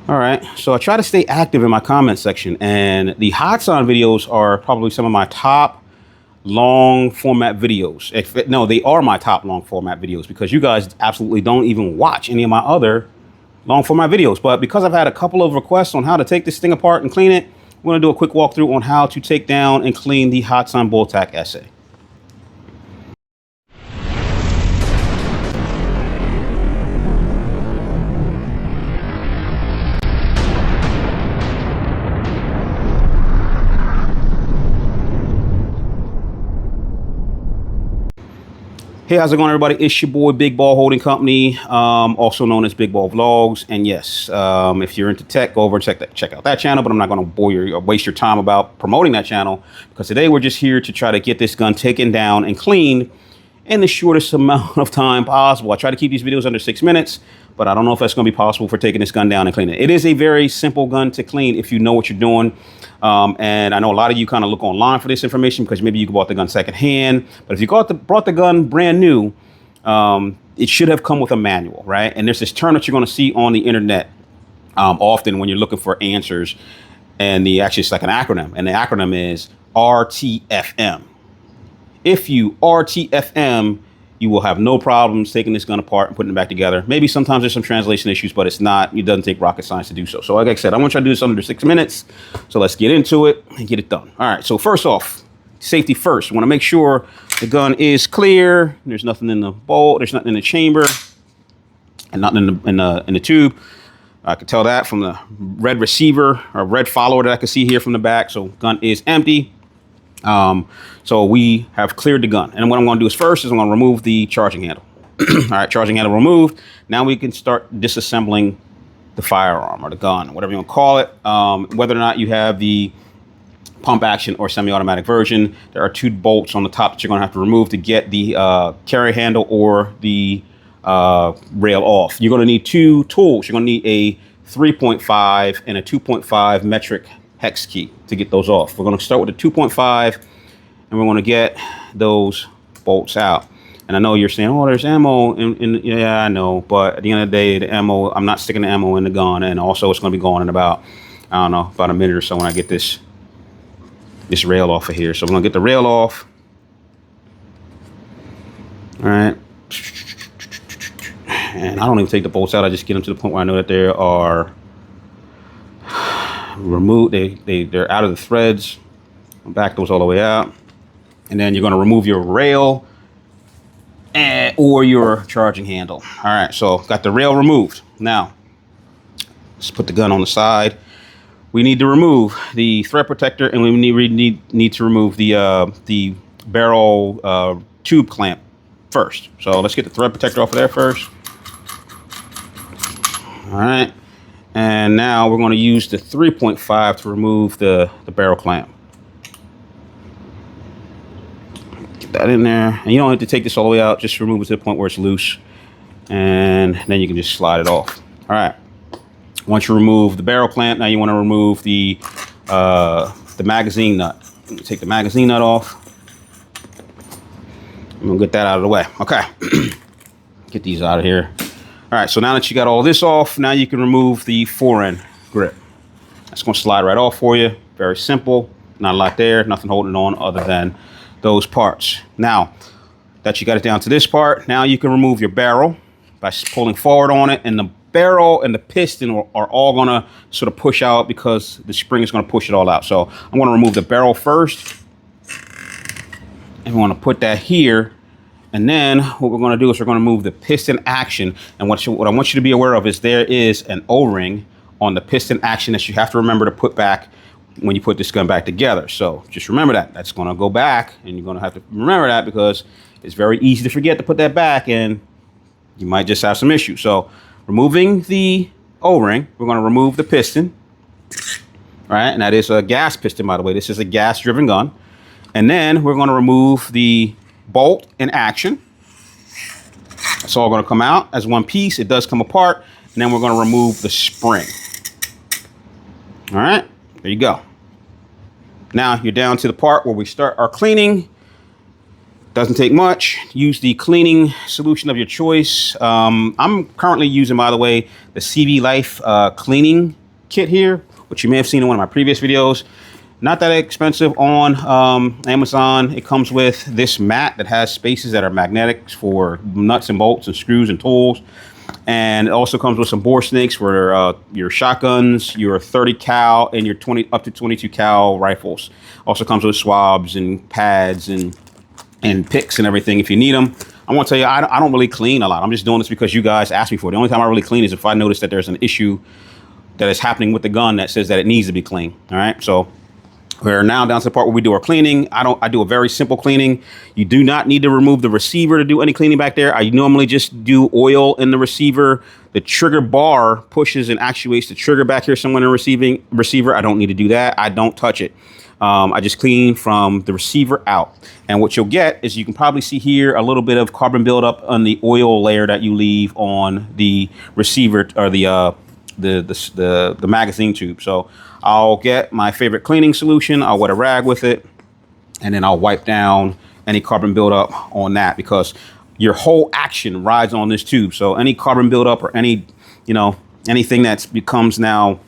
All right, so I try to stay active in my comment section, and the Hatsan videos are probably some of my top long format videos. No, they are my top long format videos because you guys absolutely don't even watch any of my other long format videos. But because I've had a couple of requests on how to take this thing apart and clean it, we're going to do a quick walkthrough on how to take down and clean the Hatsan Bulltac SA. Hey, how's it going, everybody? It's your boy, Big Ball Holding Company, also known as Big Ball Vlogs. And yes, if you're into tech, go over and check out that channel. But I'm not going to bore you or waste your time about promoting that channel, because today we're just here to try to get this gun taken down and cleaned in the shortest amount of time possible. I try to keep these videos under 6 minutes, but I don't know if that's going to be possible for taking this gun down and cleaning it. It is a very simple gun to clean if you know what you're doing. And I know a lot of you kind of look online for this information because maybe you bought the gun secondhand. But if you brought the gun brand new, it should have come with a manual, right? And there's this term that you're going to see on the internet often when you're looking for answers. And actually, it's like an acronym. And the acronym is RTFM. If you RTFM, you will have no problems taking this gun apart and putting it back together. Maybe sometimes there's some translation issues, but it doesn't take rocket science to do so. So like I said, I want you to do this under 6 minutes. So let's get into it and get it done. All right, so first off, safety first. We want to make sure the gun is clear. There's nothing in the bolt, there's nothing in the chamber, and nothing in the tube. I could tell that from the red receiver or red follower that I can see here from the back. So gun is empty. So we have cleared the gun, and what I'm going to do is first I'm going to remove the charging handle. All right, charging handle removed. Now we can start disassembling the firearm or the gun, whatever you want to call it. Whether or not you have the pump action or semi-automatic version, there are 2 bolts on the top that you're going to have to remove to get the carry handle or the rail off. You're going to need 2 tools. You're going to need a 3.5 and a 2.5 metric hex key to get those off. We're going to start with the 2.5, and we're going to get those bolts out. And I know you're saying, oh, there's ammo yeah, I know, but at the end of the day, the ammo, I'm not sticking the ammo in the gun, and also it's going to be gone in about, I don't know, about a minute or so when I get this rail off of here. So we're going to get the rail off. All right. And I don't even take the bolts out. I just get them to the point where I know that they are removed. They're out of the threads. Back those all the way out. And then you're going to remove your rail or your charging handle. All right, so got the rail removed. Now, let's put the gun on the side. We need to remove the thread protector, and we need to remove the barrel tube clamp first. So let's get the thread protector off of there first. All right. And now we're going to use the 3.5 to remove the barrel clamp. Get that in there. And you don't have to take this all the way out. Just remove it to the point where it's loose. And then you can just slide it off. All right. Once you remove the barrel clamp, now you want to remove the magazine nut. Take the magazine nut off. I'm going to get that out of the way. Okay. Get these out of here. All right, so now that you got all this off, now you can remove the fore-end grip. That's going to slide right off for you. Very simple. Not a lot there. Nothing holding on other than those parts. Now that you got it down to this part, now you can remove your barrel by pulling forward on it. And the barrel and the piston are all going to sort of push out because the spring is going to push it all out. So I'm going to remove the barrel first. And we want to put that here. And then what we're going to do is we're going to move the piston action. And what I want you to be aware of is there is an O-ring on the piston action that you have to remember to put back when you put this gun back together. So just remember that. That's going to go back, and you're going to have to remember that because it's very easy to forget to put that back, and you might just have some issues. So removing the O-ring, we're going to remove the piston. All right, and that is a gas piston, by the way. This is a gas-driven gun. And then we're going to remove the bolt and action. It's all going to come out as one piece. It does come apart. And then we're going to remove the spring. All right, there you go. Now you're down to the part where we start our cleaning. Doesn't take much. Use the cleaning solution of your choice. I'm currently using, by the way, the Cvlife cleaning kit here, which you may have seen in one of my previous videos. Not that expensive on Amazon. It comes with this mat that has spaces that are magnetic for nuts and bolts and screws and tools. And it also comes with some bore snakes for your shotguns, your 30 cal, and your 20 up to 22 cal rifles. Also comes with swabs and pads and picks and everything if you need them. I want to tell you, I don't really clean a lot. I'm just doing this because you guys asked me for it. The only time I really clean is if I notice that there's an issue that is happening with the gun that says that it needs to be clean. All right, so we're now down to the part where we do our cleaning. I do a very simple cleaning. You do not need to remove the receiver to do any cleaning back there. I normally just do oil in the receiver. The trigger bar pushes and actuates the trigger back here somewhere in the receiver. I don't need to do that. I don't touch it. I just clean from the receiver out. And what you'll get is, you can probably see here a little bit of carbon buildup on the oil layer that you leave on the receiver, or the magazine tube. So I'll get my favorite cleaning solution. I'll wet a rag with it, and then I'll wipe down any carbon buildup on that, because your whole action rides on this tube. So any carbon buildup or any, anything that becomes now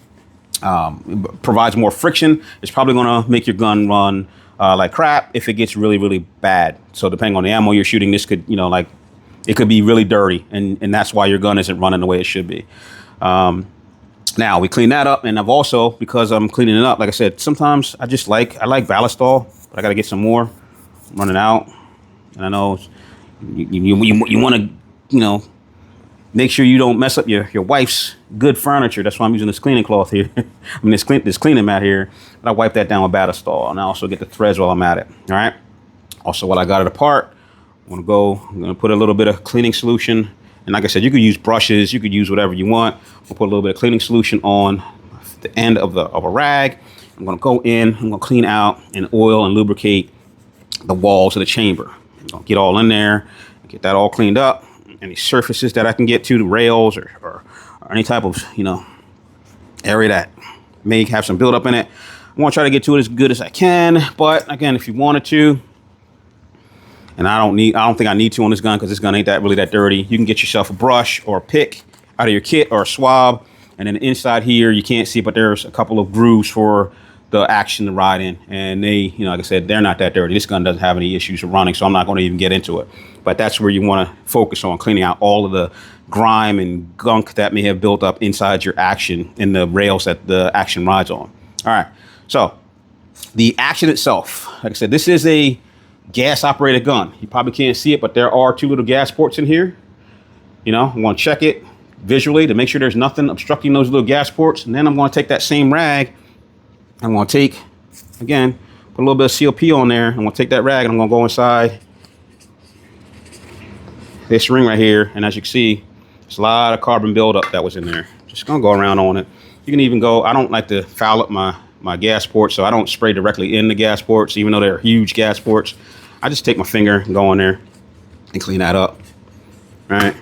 provides more friction, it's probably going to make your gun run like crap if it gets really, really bad. So depending on the ammo you're shooting, this could, it could be really dirty, and that's why your gun isn't running the way it should be. Now we clean that up, and I've also, because I'm cleaning it up, like I said, sometimes I like Ballistol, but I got to get some more. I'm running out, and I know you want to, make sure you don't mess up your wife's good furniture. That's why I'm using this cleaning cloth here. this cleaning mat here. And I wipe that down with Ballistol, and I also get the threads while I'm at it. All right. Also, while I got it apart, I'm gonna put a little bit of cleaning solution. And like I said, you could use brushes, you could use whatever you want. I'll put a little bit of cleaning solution on the end of a rag. I'm gonna go in, I'm gonna clean out and oil and lubricate the walls of the chamber. I'm gonna get all in there, get that all cleaned up. Any surfaces that I can get to, the rails or any type of, area that may have some buildup in it. I want to try to get to it as good as I can. But again, if you wanted to, and I don't think I need to on this gun, because this gun ain't really that dirty. You can get yourself a brush or a pick out of your kit, or a swab. And then inside here, you can't see, but there's a couple of grooves for the action to ride in. And they, like I said, they're not that dirty. This gun doesn't have any issues with running, so I'm not going to even get into it. But that's where you want to focus on, cleaning out all of the grime and gunk that may have built up inside your action in the rails that the action rides on. All right, so the action itself, like I said, this is a gas operated gun. You probably can't see it, but there are 2 little gas ports in here. I'm going to check it visually to make sure there's nothing obstructing those little gas ports. And then I'm going to take that same rag. I'm going to take, again, put a little bit of CLP on there. I'm going to take that rag and I'm going to go inside this ring right here. And as you can see, there's a lot of carbon buildup that was in there. Just going to go around on it. You can even go, I don't like to foul up my gas ports, so I don't spray directly in the gas ports, even though they're huge gas ports. I just take my finger and go in there and clean that up. All right.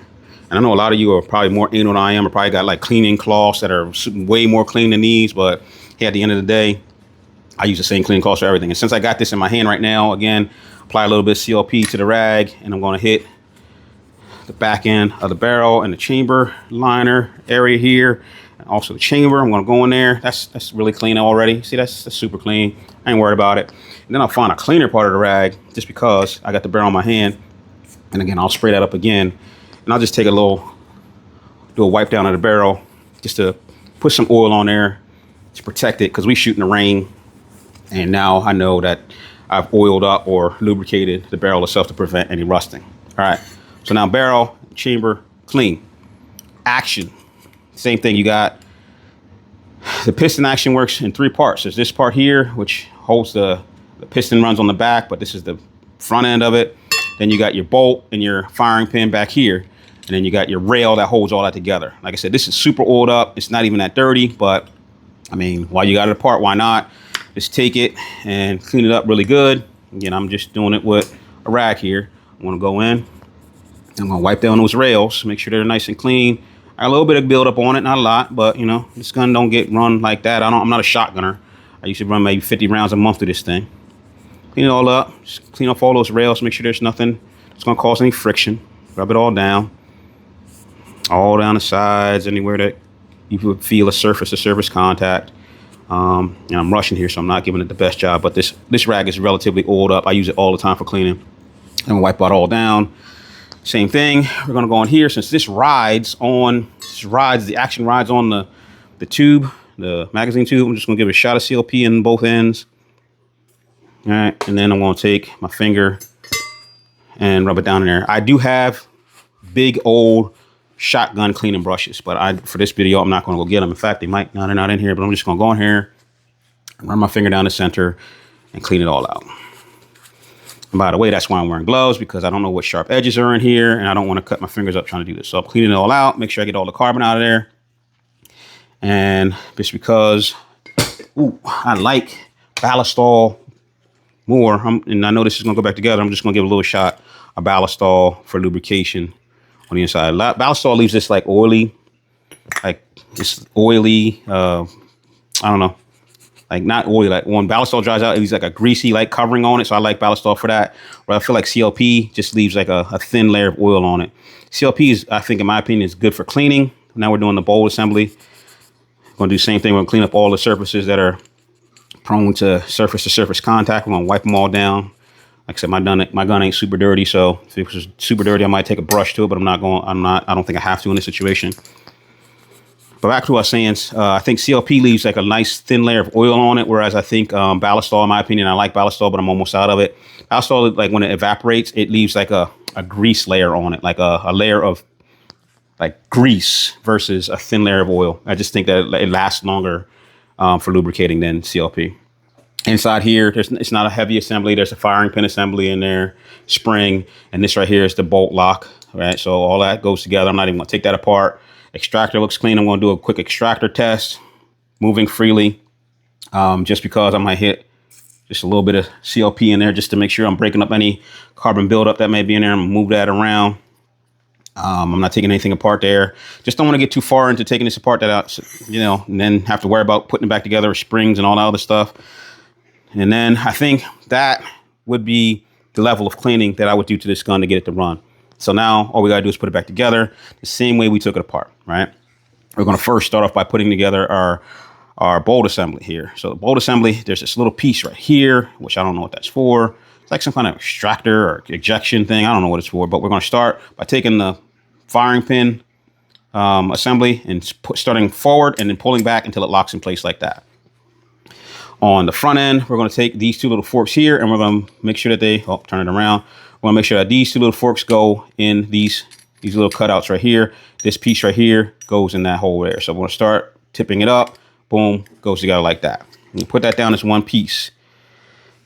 And I know a lot of you are probably more anal than I am, or probably got like cleaning cloths that are way more clean than these, but hey, at the end of the day, I use the same cleaning cloths for everything. And since I got this in my hand right now, again, apply a little bit of CLP to the rag, and I'm going to hit the back end of the barrel and the chamber liner area here, and also the chamber. I'm going to go in there. That's really clean already. See, that's super clean. I ain't worried about it. And then I'll find a cleaner part of the rag, just because I got the barrel in my hand. And again, I'll spray that up again, and I'll just take do a wipe down of the barrel, just to put some oil on there to protect it, because we shoot in the rain, and now I know that I've oiled up or lubricated the barrel itself to prevent any rusting. All right, so now barrel, chamber, clean. Action, same thing. You got the piston. Action works in 3 parts. There's this part here, which holds the piston, runs on the back, but this is the front end of it. Then you got your bolt and your firing pin back here, and then you got your rail that holds all that together. Like I said, this is super oiled up. It's not even that dirty, but I mean, while you got it apart, why not just take it and clean it up really good. Again, I'm just doing it with a rag here. I want to go in, I'm going to wipe down those rails, make sure they're nice and clean. I got a little bit of buildup on it, not a lot, but this gun don't get run like that. I'm not a shotgunner. I used to run maybe 50 rounds a month through this thing. Clean it all up. Just clean off all those rails. Make sure there's nothing that's going to cause any friction. Rub it all down the sides, anywhere that you would feel a surface-to-surface contact. And I'm rushing here, so I'm not giving it the best job. But this rag is relatively oiled up. I use it all the time for cleaning. And wipe it all down. Same thing. We're going to go on here. Since the action rides on the tube, the magazine tube, I'm just going to give it a shot of CLP in both ends. All right, and then I'm going to take my finger and rub it down in there. I do have big old shotgun cleaning brushes, but for this video, I'm not going to go get them. In fact, they're not in here, but I'm just going to go in here, run my finger down the center, and clean it all out. And by the way, that's why I'm wearing gloves, because I don't know what sharp edges are in here, and I don't want to cut my fingers up trying to do this. So I'm cleaning it all out, make sure I get all the carbon out of there. And just because, I like Ballistol more, and I know this is going to go back together, I'm just going to give a little shot of Ballistol for lubrication on the inside. Ballistol leaves this like oily, I don't know, like not oily, like when Ballistol dries out, it leaves like a greasy like covering on it. So I like Ballistol for that. But I feel like CLP just leaves like a thin layer of oil on it. CLP is, I think, in my opinion, is good for cleaning. Now we're doing the bowl assembly. Going to do the same thing. We're going to clean up all the surfaces that are prone to surface contact. We're going to wipe them all down. Like I said, my gun ain't super dirty, so if it was super dirty, I might take a brush to it, but I don't think I have to in this situation. But back to what I was saying, I think CLP leaves like a nice thin layer of oil on it, whereas I think Ballistol, in my opinion, I like Ballistol, but I'm almost out of it. Ballistol, like when it evaporates, it leaves like a grease layer on it, like a layer of like grease versus a thin layer of oil. I just think that it lasts longer for lubricating than CLP. Inside here, it's not a heavy assembly. There's a firing pin assembly in there, spring, and this right here is the bolt lock, right? So all that goes together. I'm not even gonna take that apart. Extractor looks clean. I'm gonna do a quick extractor test, moving freely, just because I might hit just a little bit of CLP in there just to make sure I'm breaking up any carbon buildup that may be in there. I'm gonna move that around. I'm not taking anything apart there. Just don't want to get too far into taking this apart and then have to worry about putting it back together, springs and all that other stuff. And then I think that would be the level of cleaning that I would do to this gun to get it to run. So now all we got to do is put it back together the same way we took it apart, right? We're going to first start off by putting together our bolt assembly here. So the bolt assembly, there's this little piece right here, which I don't know what that's for. It's like some kind of extractor or ejection thing. I don't know what it's for, but we're going to start by taking the firing pin assembly and starting forward and then pulling back until it locks in place like that. On the front end, we're going to take these two little forks here and we're going to make sure that turn it around. We're going to make sure that these two little forks go in these little cutouts right here. This piece right here goes in that hole there. So we're going to start tipping it up. Boom, goes together like that. And put that down as one piece.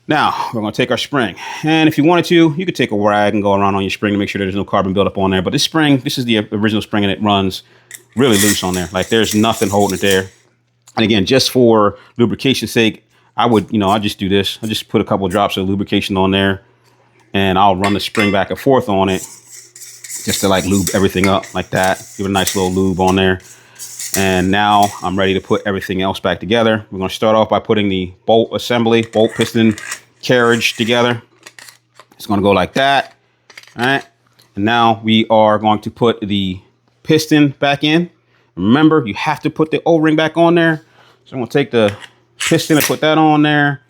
Now, we're going to take our spring. And if you wanted to, you could take a rag and go around on your spring to make sure there's no carbon buildup on there. But this spring, this is the original spring and it runs really loose on there. Like there's nothing holding it there. And again, just for lubrication's sake, I would, I'll just do this. I'll just put a couple of drops of lubrication on there and I'll run the spring back and forth on it just to like lube everything up like that. Give it a nice little lube on there. And now I'm ready to put everything else back together. We're going to start off by putting the bolt assembly, bolt piston carriage together. It's going to go like that. All right. And now we are going to put the piston back in. Remember, you have to put the O-ring back on there. So I'm going to take the piston and put that on there.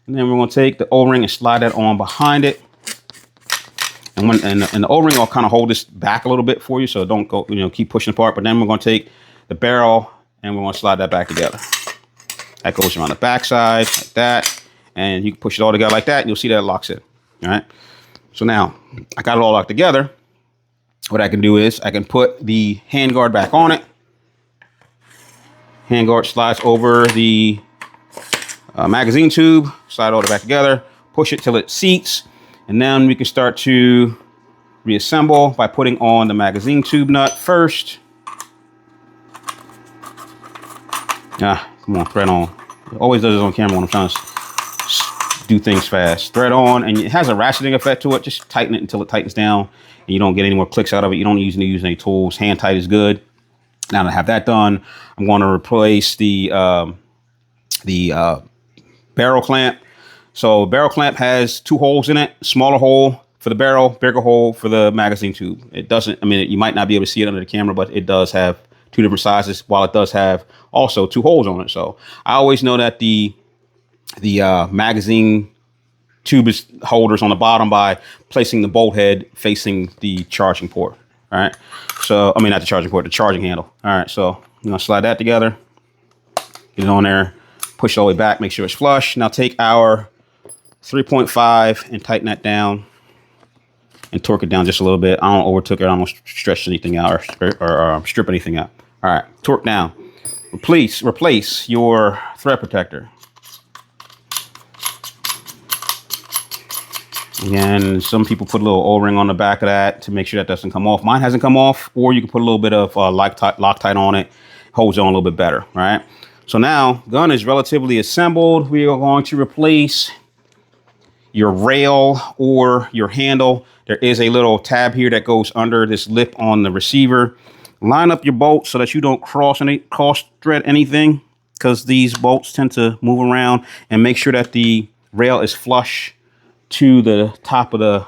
And then we're going to take the O-ring and slide that on behind it. And the O-ring will kind of hold this back a little bit for you. So don't go, keep pushing apart. But then we're going to take the barrel and we're going to slide that back together. That goes around the back side like that. And you can push it all together like that. And you'll see that it locks in. All right. So now I got it all locked together. What I can do is I can put the handguard back on it. Handguard slides over the magazine tube, slide all the back together, push it till it seats, and then we can start to reassemble by putting on the magazine tube nut first. Come on, thread on. It always does this on camera when I'm trying to do things fast. Thread on, and it has a ratcheting effect to it. Just tighten it until it tightens down, and you don't get any more clicks out of it. You don't need to use any tools. Hand tight is good. Now that I have that done, I'm going to replace the barrel clamp. So barrel clamp has 2 holes in it, smaller hole for the barrel, bigger hole for the magazine tube. It doesn't, I mean, you might not be able to see it under the camera, but it does have 2 different sizes, while it does have also 2 holes on it. So I always know that the magazine tube is holders on the bottom by placing the bolt head facing the charging port. All right. So, I mean, not the charging port, the charging handle. All right. So I'm going to slide that together, get it on there, push it all the way back, make sure it's flush. Now take our 3.5 and tighten that down and torque it down just a little bit. I don't overtook it. I don't stretch anything out or strip anything out. All right. Torque down. Replace your thread protector. Again, some people put a little O-ring on the back of that to make sure that doesn't come off. Mine hasn't come off, or you can put a little bit of Loctite on it. Holds on a little bit better, right? So now, gun is relatively assembled. We are going to replace your rail or your handle. There is a little tab here that goes under this lip on the receiver. Line up your bolts so that you don't cross thread anything, because these bolts tend to move around, and make sure that the rail is flush to the top of the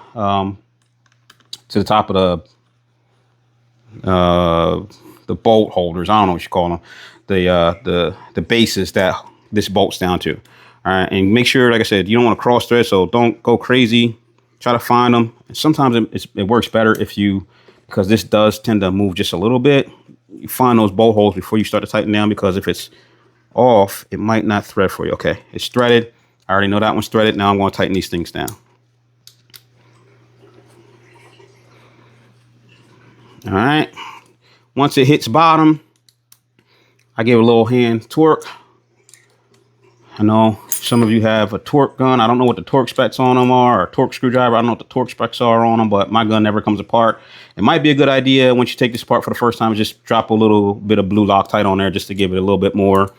bolt holders. I don't know what you call them. The bases that this bolts down to. All right, and make sure, like I said, you don't want to cross thread, so don't go crazy. Try to find them. Sometimes it works better if you, because this does tend to move just a little bit. You find those bolt holes before you start to tighten down, because if it's off, it might not thread for you. Okay, it's threaded. I already know that one's threaded. Now I'm going to tighten these things down. All right. Once it hits bottom, I give a little hand torque. I know some of you have a torque gun. I don't know what the torque specs on them are, or a torque screwdriver. I don't know what the torque specs are on them, but my gun never comes apart. It might be a good idea once you take this apart for the first time, just drop a little bit of blue Loctite on there just to give it a little bit more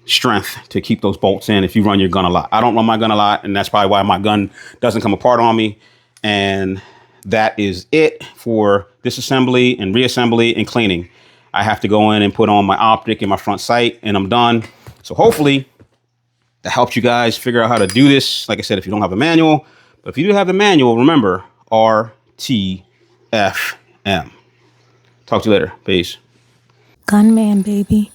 strength to keep those bolts in if you run your gun a lot. I don't run my gun a lot, and that's probably why my gun doesn't come apart on me. And that is it for disassembly and reassembly and cleaning. I have to go in and put on my optic and my front sight, and I'm done. So hopefully that helps you guys figure out how to do this. Like I said, if you don't have a manual, but if you do have the manual, remember RTFM. Talk to you later. Peace. Gunman, baby.